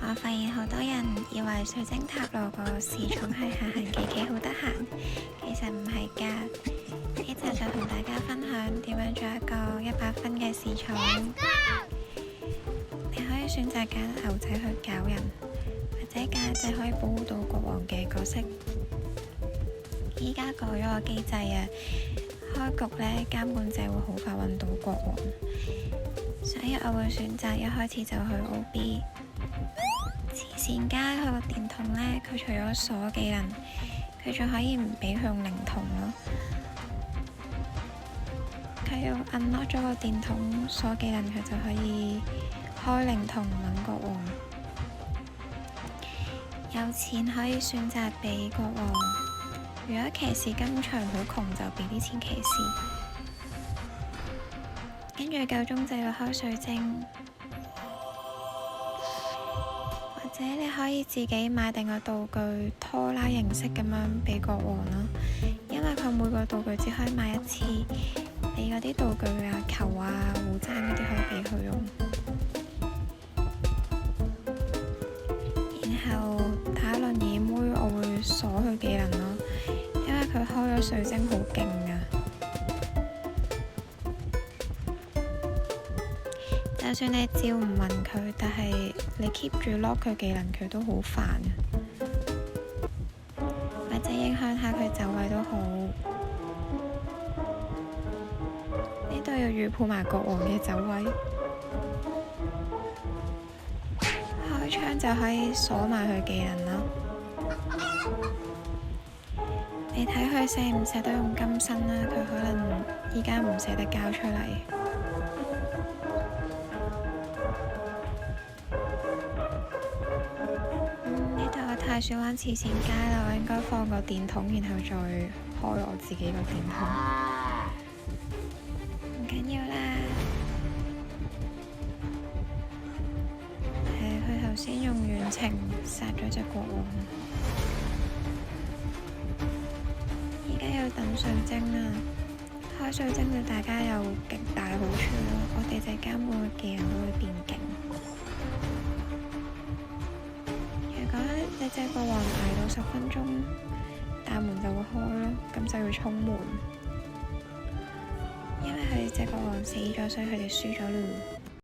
我發現好多人以為水晶塔羅個時寵係行行企企好得閒，其實唔係㗎。呢集就同大家分享點樣做一個100分嘅時寵。你可以選擇揀牛仔去搞人，或者揀一隻可以保護到國王嘅角色。依家改咗個機制啊，開局呢，監管者會好快揾到國王，所以我會選擇一開始就去 OB。慈善家佢個電筒呢，佢除咗鎖技能，佢仲可以唔俾佢用靈童咯。佢要 unlock 咗個電筒鎖技能，佢就可以開靈童揾國王。有錢可以選擇俾國王，如果騎士今場好窮就俾啲錢騎士。跟住夠鐘就要開水晶。或者你可以自己買定個道具拖拉形式咁樣俾國王咯，因為佢每個道具只可以買一次，你嗰啲道具啊、球啊、護踭嗰啲可以俾佢用。然後打輪椅妹，我會鎖佢技能咯，因為佢開咗水晶好勁噶。就算你照唔問佢，但係你 keep 住 lock 佢技能，佢都好煩。或者影響下佢走位都好。呢度要預判埋國王嘅走位。開槍就可以鎖埋佢技能啦。你睇佢捨唔捨得用金身啦？佢可能依家唔捨得交出嚟。太少玩慈善街啦，我應該放個電筒，然後再開我自己個電筒。唔緊要啦。佢頭先用遠程殺咗隻國王。而家要等水晶啦，開水晶對大家有極大好處咯。我哋隻監管嘅技能都會變勁。你隻國王捱到10分鐘，大門就會開咯，咁就要衝門。因為佢隻國王死咗，所以佢哋輸咗咯。